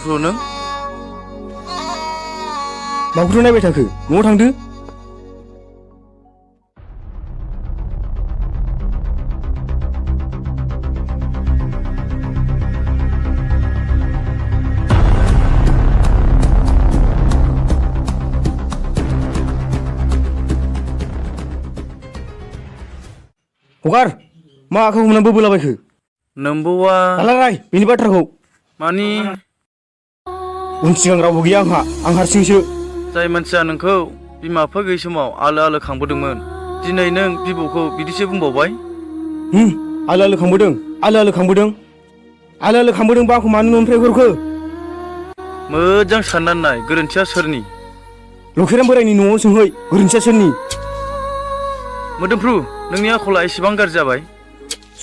मोदोमफ्रु नों माखौथो नायबाय थाखो न'आव थांदो हगार मा आखाइखौ हमनानै बोबोलाबायखो नोंबौआ दालाराय बेनि बाथ्राखौ मानि उन सिगां रावबो गैया आं हारसिंसो जाय मानसिया नोंखौ बिमा बिफा गैयै समाव आलो आलो खांबोदोंमोन दिनै नों बिबौखौ बिदिसो बुंबावबाय आलो आलो खांबोदों बा आंखौ मानो न'निफ्राय हरखो मोजां साननानै नाय गोरोन्थिया सोरनि लखेराम बोरायनि न'आव सोंहै गोरोन्थिया सोरनि मोदोमफ्रु नोंनि आखला एसेबां गाज्रि जाबाय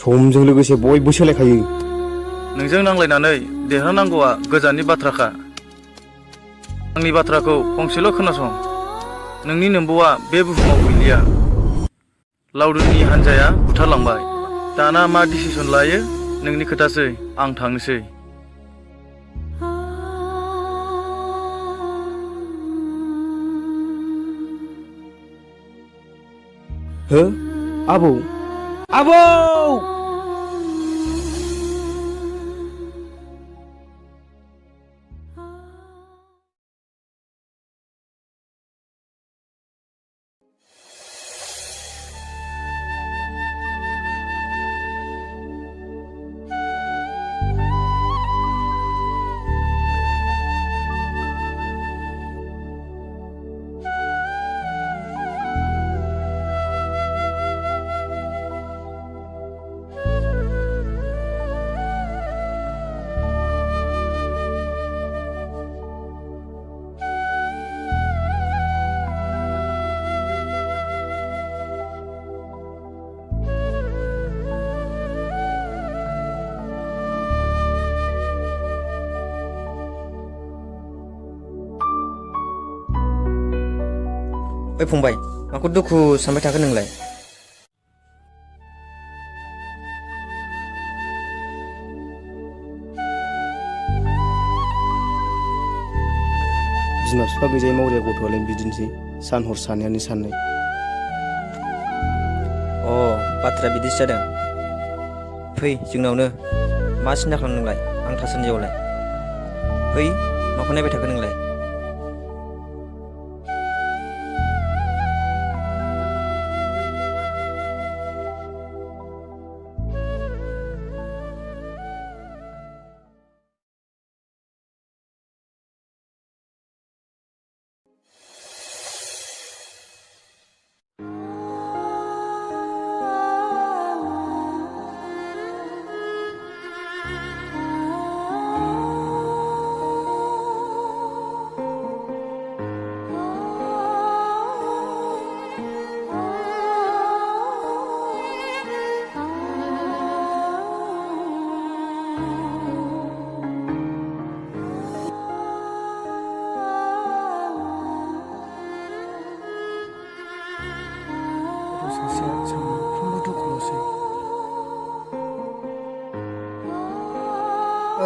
समजों लोगोसे बयबो सोलायखायो नोंजों नांलायनानै देरहानांगौआ गोजाननि बाथ्राखा आंनि बाथ्राखौ फंसेल' खोनासं नोंनि नोम्बौआ बे बुहुमाव गैलिया लावदुमनि हान्जाया बुथारलांबाय दाना मा डिसिसन लायो नोंनि खोथासै आं थांनोसै हो आबौ ओइ फंबाय माखौ दुखु सानबाय थाखो नोंलाय बिमा बिफा गैजायै मावरिया गथ'आलाय बिदिनोसै सान हर सानैयानो साननाय बाथ्राया बिदिसो जादों फै जोंनावनो मा सिन्था खालाम नोंलाय आं थासान्दियावलाय फै माखौ नायबाय थाखो नोंलाय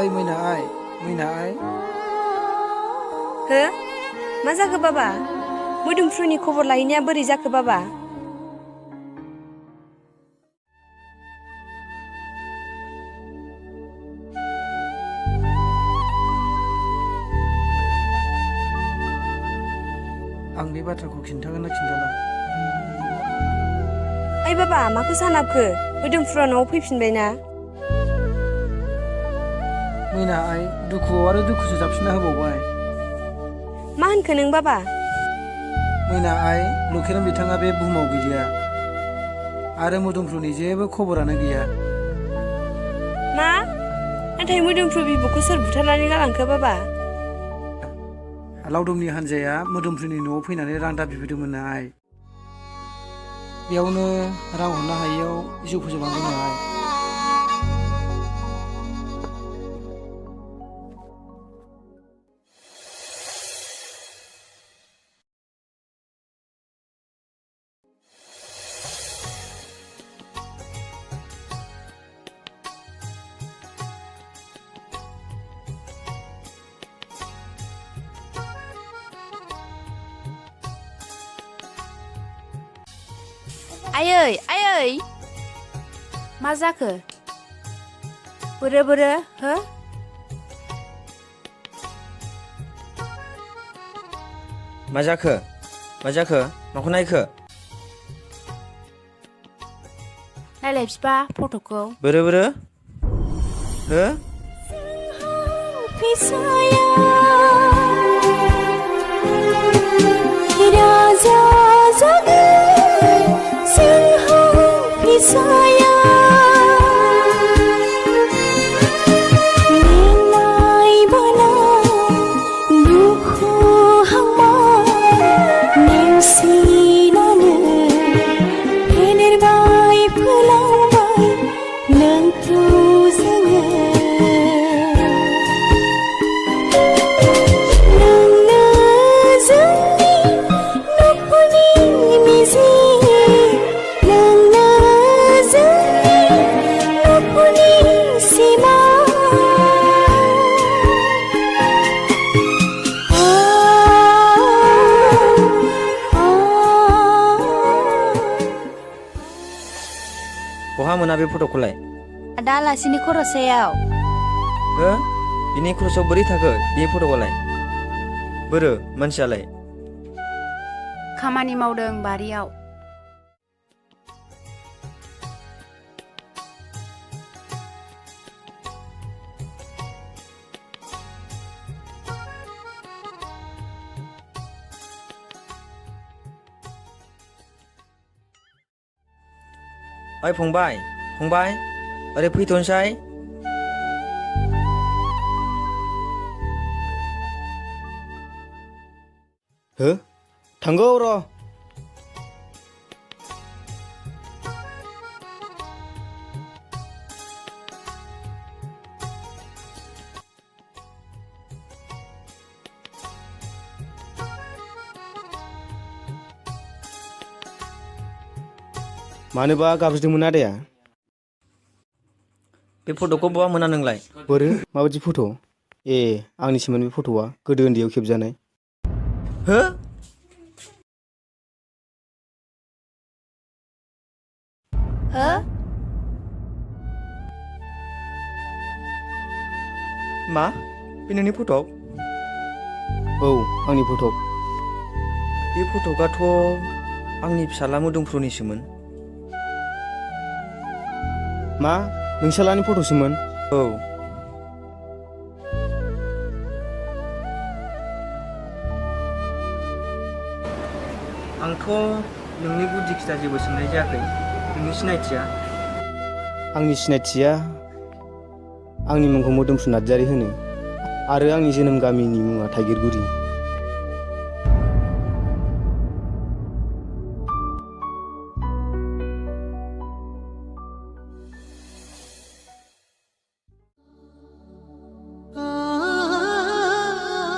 ओइ मैना आइ हो मा जाखो बाबा मोदोमफ्रुनि खबर लाहैनाया बोरै जाखो बाबा आं बे बाथ्राखौ खिन्थागोन ना खिन्थाला ओइ बाबा माखौ सानाबखो मोदोमफ्रुआ न'आव फैफिनबायना मैना आइ दुखुआव आरो दुखुसो जाबसिनना होबावबाय मा होनखो नों बाबा मैना आइ लखेराम बिथाङा बे बुहुमाव गैलिया आरो मोदोमफ्रुनि जेबो खबरानो गैया मा नाथाय मोदोमफ्रु बिबौखौ सोर बुथारनानै गालांखो बाबा लावदुमनि हान्जाया मोदोमफ्रुनि न'आव फैनानै रां दाबि बिफैदोंमोन आइ बेयावनो रां हरनो हायियाव जिउ फोजोबलांदों आइ आयै आयै मा जाखो बोरो हो मा जाखो माखौ नायखो नायलाय बिफा फट'खौ बोरो हो राजा जागोन जोंहा फिसाया मेंनाय बानाय दुखु हांमा नेवसिनानै फेदेरबाय फोलावबाय नोंखौ जोङो बहा मोना बे फट'खौलाय दा आलासिनि खर'सायाव हो बिनि खरसाव बोरै थाखो बे फट'खौलाय बोरो मानसियालाय खामानि मावदों बारियाव ओइ फंबाय ओरै फैथ'नोसै हो थांगौ र' मानोबा गाबज्रिदोंमोन आदाया बे फट'खौ बहा मोना नोंलाय बोरो माबायदि फट' ए आंनिसोमोन बे फट'आ गोदो उन्दैयाव खेबजानाय हो हो मा बे नोंनि फट' औ आंनि फट' बे फट'आथ' आंनि फिसाला मोदोमफ्रुनिसोमोन मा नोंसालानि फट'सोमोन औ आंथ' नोंनि गुदि खिथा जेबो सोंनाय जायाखै नोंनि सिनायथिया आंनि सिनायथिया आंनि मुंखौ मोदोमफ्रु नार्जारी होनो आरो आंनि जोनोम गामिनि मुङा थाइगिरगुरि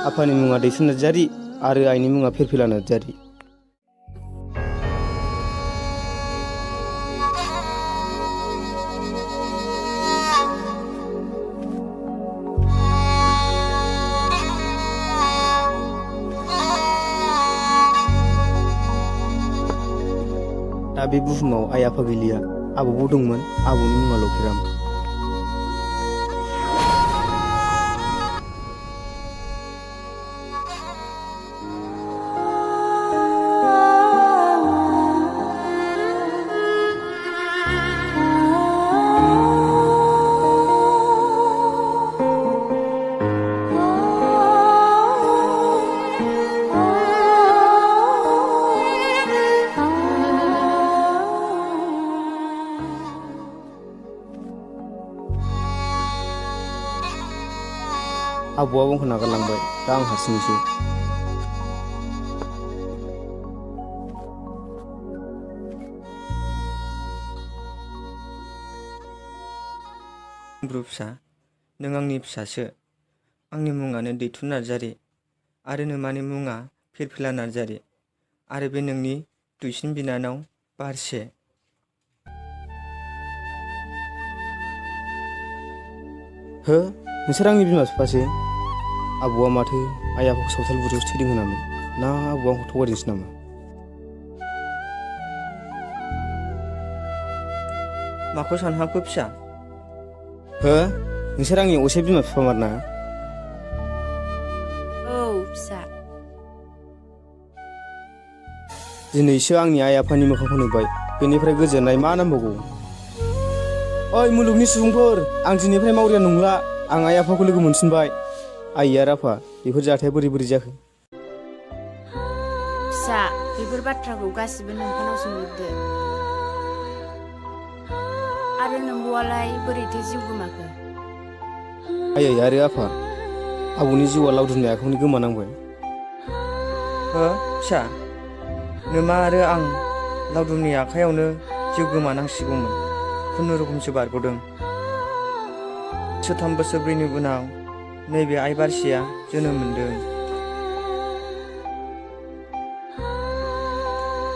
आफानि मुङा दैथुन नार्जारी आरो आइनि मुङा फिरफिला नार्जारी दा बे बुहुमाव आइ आफा गैलिया आबौबो दंमोन आबौनि मुङा लखिराम आबौआ आंखौ नागारलांबाय दा आं हारसिंसै ब्रु फिसा नों आंनि फिसासो आंनि मुङानो दैथुन नार्जारी आरो नोमानि मुङा फिरफिला नार्जारी आरो बे नोंनि दुइसिन बिनानाव बारसे हो नोंसोर आंनि बिमा बिफासो आबौआ माथो आइ आफाखौ सावथाल बुरियावसो थैदों होनामोन ना आबौआ आंखौ थगायदोंसो नामा माखौ सानहाबखो फिसा? हो नोंसोर आंनि असे बिमा बिफामार ना? औ फिसा। दिनैसो आंनि आइ आफानि मोखांखौ नुबाय बेनिफ्राय गोजोननाय मा नांबावगौ। ओइ मुलुगनि सुबुंफोर आं दिनैफ्राय मावरिया नंला आं आइ आफाखौ लोगो मोनफिनबाय। आइ आरो आफा बेफोर जाथाया बोरै बोरै जाखो? फिसा बेफोर बाथ्राखौ गासिबो नोंथांनाव सोंजोबदो। आरो नोंबौआलाय बोरैथो जिउ गोमाखो? आइ आरो आफा आबौनि जिउआ लावदुमनाय आखायावनो गोमानांबाय। हो फिसा, नोमा आरो आं लावदुमनि आखायावनो जिउ गोमानांसिगौमोन। खुनुरुखुमसो बारग'दों। 3 बोसोरब्रैनि उनाव नैबे आइ बारसिया जोनोम मोनदों।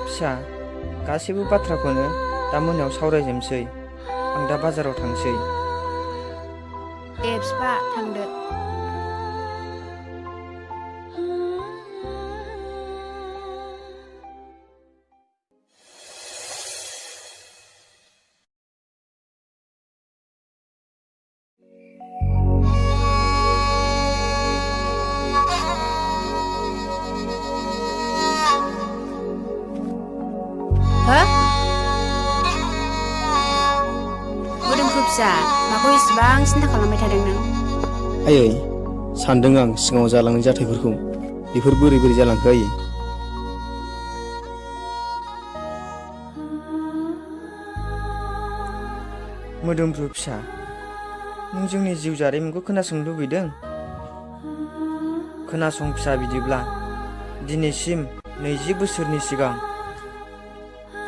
फिसा, गासैबो बाथ्राखौनो दा मोनायाव सावरायजोबसै। आं दा बाजाराव थांसै। दे फिफा थांदो। हो? मोदोमफ्रु फिसा माखौ इसेबां सिन्था खालामबाय थादों नों? आयै सानदों आं सिगाङाव जालांनाय जाथायफोरखौ बेफोर बोरै बोरै जालांखो आयै। मोदोमफ्रु फिसा, नों जोंनि जिउ जारिमिनखौ खोनासंनो लुबैदों? खोनासं फिसा बिदिब्ला। दिनैसिम 20 बोसोरनि सिगां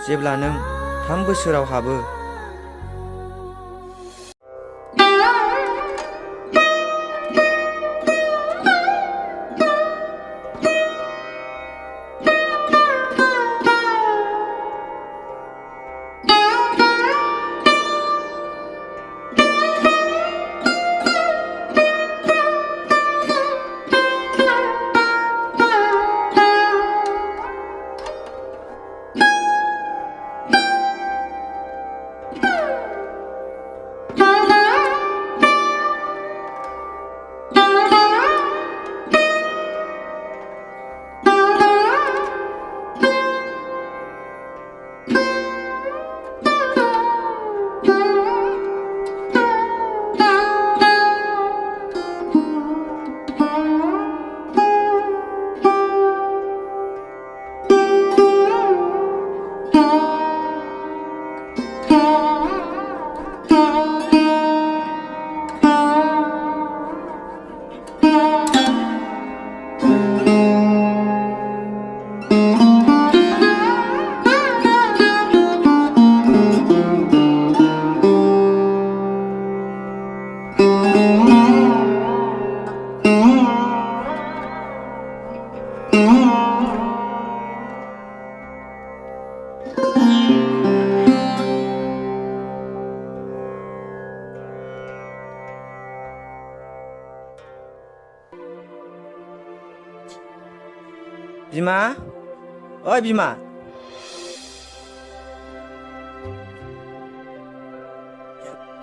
जेब्ला नों 3 बोसोराव हाबो, बिमा, ओइ बिमा।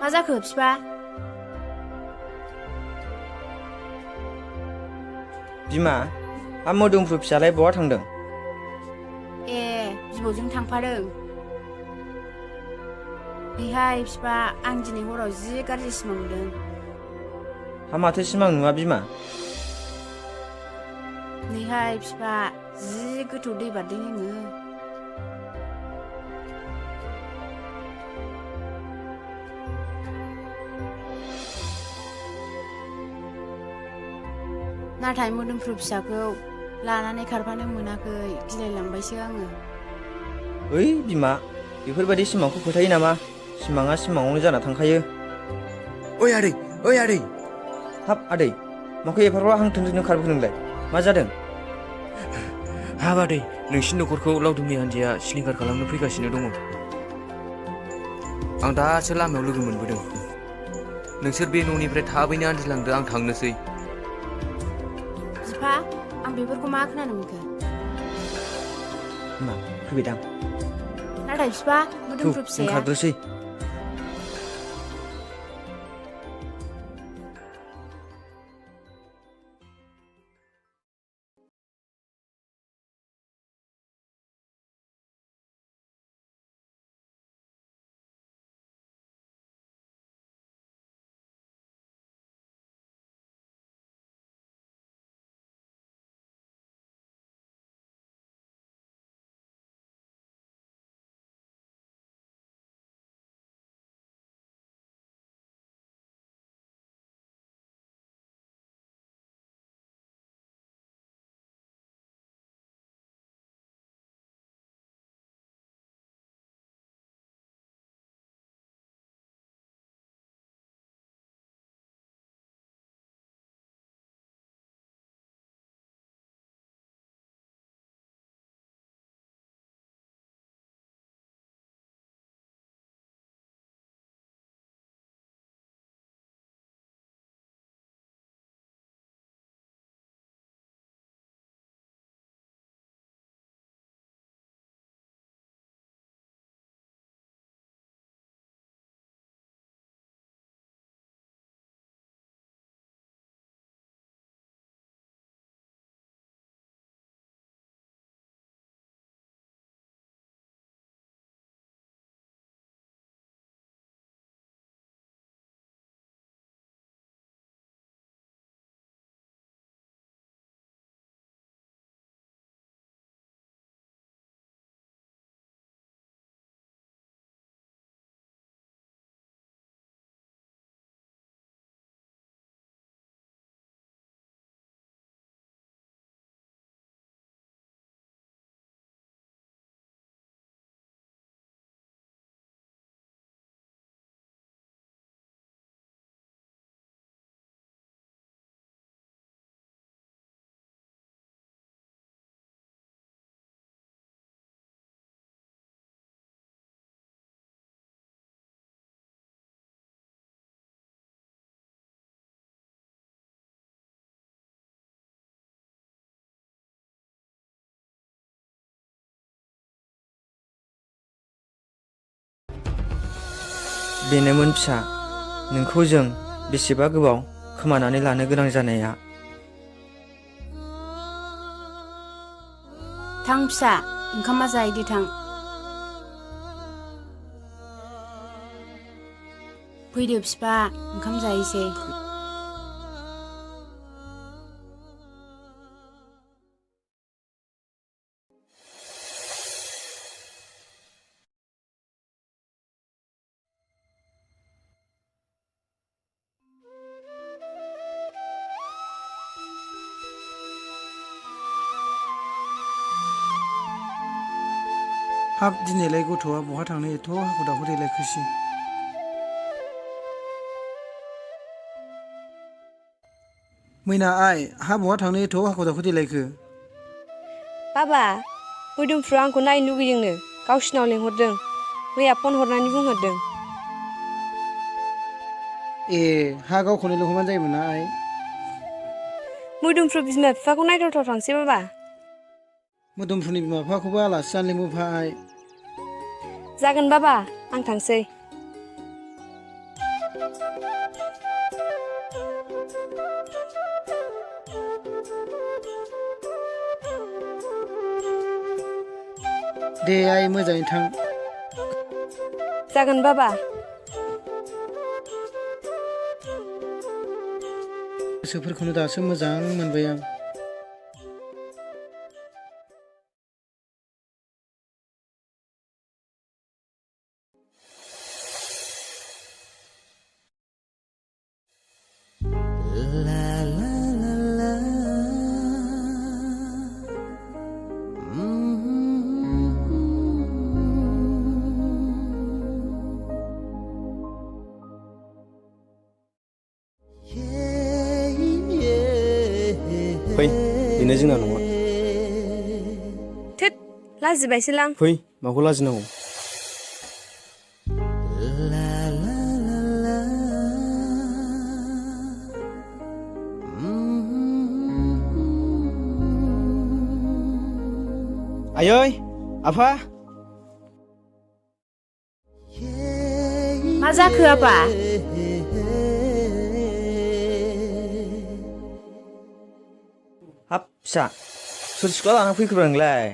मा जाखो फिफा? बिमा, हा मोदोमफ्रु फिसालाय बहा थांदों? ए बिबौजों थांफादों। नैहाय फिफा आं दिनै हराव जि गाज्रि सिमां नुदों। हा माथो सिमां नुवा बिमा? नैहाय फिफा जि गोथौ दै बारदों आङो। नाथाय मोदोमफ्रु फिसाखौ लानानै खारफानो मोनाखै, गिलायलांबायसो आङो। ओइ बिमा, बेफोरबायदि सिमांखौ फोथायो नामा? सिमाङा सिमाङावनो जाना थांखायो। ओइ आदै, ओइ आदै। हाब आदै, माखौ एफाग्राब हां थोंजोंनो खारबोखो नोंलाय? मा जादों? हाब आदै, नोंसिनि न'खरखौ लावदुमनि हान्जाया सिलिंखार खालामनो फैगासिनो दङ। आं दासो लामायाव लोगो मोनबोदों। नोंसोर बे न'निफ्राय थाबैनो आन्ज्रायलांदो, आं थांनोसै। बिफा आं बेफोरखौ मा खोनानो मोनखो? मा फैबायदां? नाथाय बिफा मोदोमफ्रु फिसाया ओंखारदोसै। बेनोमोन फिसा नोंखौ जों बेसेबा गोबाव खोमानानै लानो गोनां जानाया। थां फिसा ओंखामा जाहैदो थां। फैदो फिफा ओंखाम जाहैसै। हाब दिनैलाय गथ'आ बहा थांनो एथ' हाखु दाखु देलायखोसै। मैना आइ हा बहा थांनो एथ' हाखु दाखु देलायखो? बाबा मोदोमफ्रुआ आंखौ नायनो लुगैदोंनो गावसिनाव लेंहरदों। मैया फन हरनानै बुंहरदों। ए हा गावखौनो लिंहरबानो जायोमोन ना आइ? मोदोमफ्रु बिमा बिफाखौ नायथावथाव थांसै बाबा। मोदोमफ्रुनि बिमा बिफाखौबो आलासि जानो लिंबोफा आइ। जागोन बाबा आं थांसै। दे आइ मोजाङै थां। जागोन बाबा। गोसोफोरखौनो दासो मोजां मोनबाय आं। फै बेनो जोंना न'आ। थोद लाजिबायसोलां। फै माखौ लाजिनांगौ। आयै आफा मा जाखो आफा? हाब फिसा सोर सिख्ला लाना फैखोब्रा नोंलाय?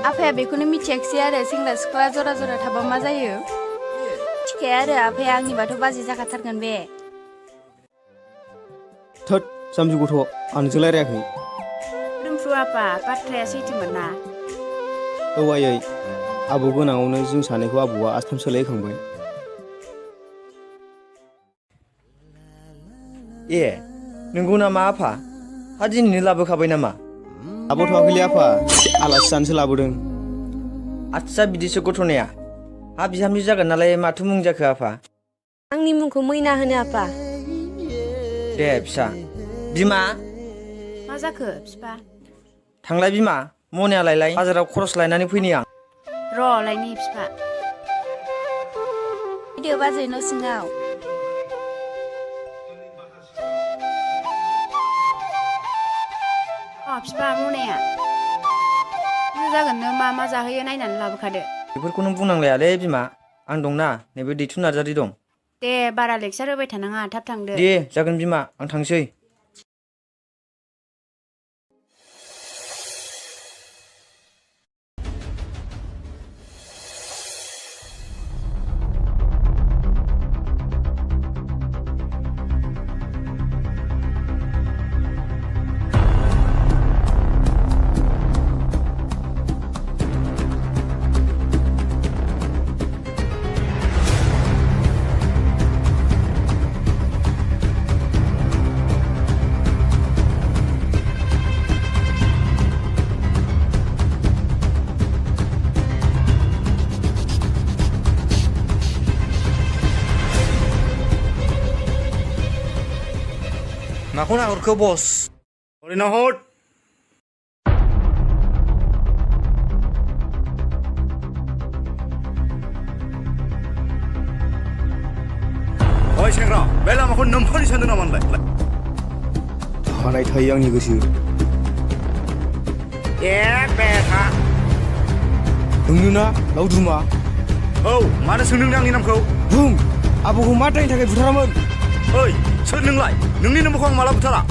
आफाया बेखौनो मिथियाखिसै आरो सेंग्रा सिख्ला जरा जरा थाबा मा जायो। थिखाया आरो आफाया आंनिबाथ' बाजै जाखाथारगोन बे। थोद जाम्बि गथ' आं नोंजों रायलायाखै। मोदोमफ्रु आफा बाथ्राया सैथोमोन ना? औ आयै आबौ गोनाङावनो जों सानैखौ आबौआ आसथाम सोलायखांबाय। ए नोंगौ नामा आफा? हा दिनैनो लाबोखाबाय नामा? लाबोथ'वाखैलै आफा आलासि जानोसो लाबोदों। आदसा बिदिसो गथ'नाया। हा बिहामजो जागोन नालाय माथो मुं जाखो आफा? आंनि मुंखौ मैना होनो आफा। दे फिसा। बिमा मा जाखो फिफा? थांलाय बिमा मनाया लायलाय बाजाराव खरस लायनानै फैनि आं। र' लायनि फिफा। फैदो बाजै न' सिङाव। फिफा मनाया जागोननो मा जाहोयो नायनानै लाबोखादो। बेफोरखौनो बुंनांलायालै बिमा आं दंना नैबे दैथु नार्जारि दं। दे बारा लेक्सार होबाय थानाङा थाब थांदो। दे जागोन बिमा आं थांसै। माखौ नाहरखो बस? ओरै नाहर। ओइ सेंग्रा बे लामाखौ नोम्फानि सानदों नामा नोंलाय? हानाय थायो आंनि गोसो। ए बेथा नोंनोना लावद्रुमा औ मानो सोंदों नों आंनि नामखौ बुं आबौखौ मा दायनि थाखाय बुथारामोन ओइ सोर नोंलाय नोंनि नम्बरखौ आं माला बुथारा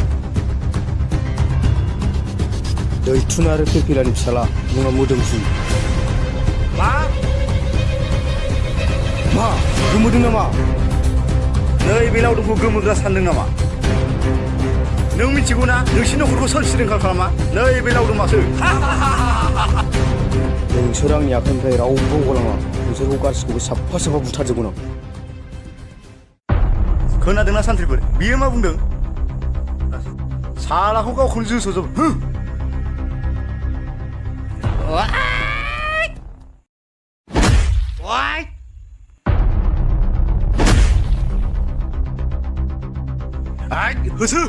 दैथुन आरो फिरफिलानि फिसाला मुङा मोदोमसु मा मा गोमोदों नामा नै बे लावदुमखौ गोमोग्रा सानदों नामा नों मिथिगौ ना नोंसिनि न'खरखौ सोर सिलिंखार खालामा नै बे लावदुमासो नोंसोर आंनि आखाइनिफ्राय रावबो गलाङा नोंसोरखौ गासिखौबो साफा साफा बुथारजोबगोन आं खोनादोंना सानथ्रिफोर बियो मा बुंदों सालाखौ गावखौनो जोसोजोब होसो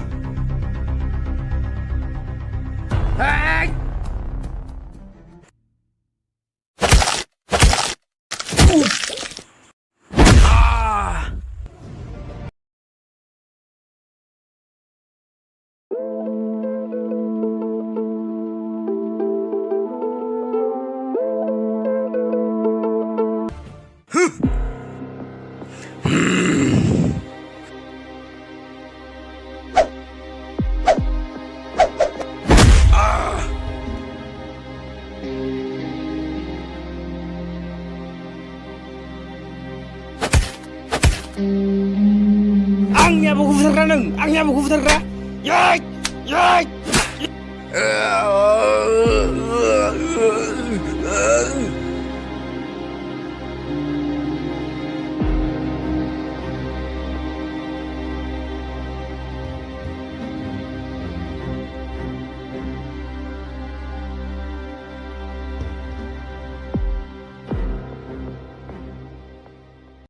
आंनि आबौखौ बुथारग्रा नों आंनि आबौखौ बुथारग्रा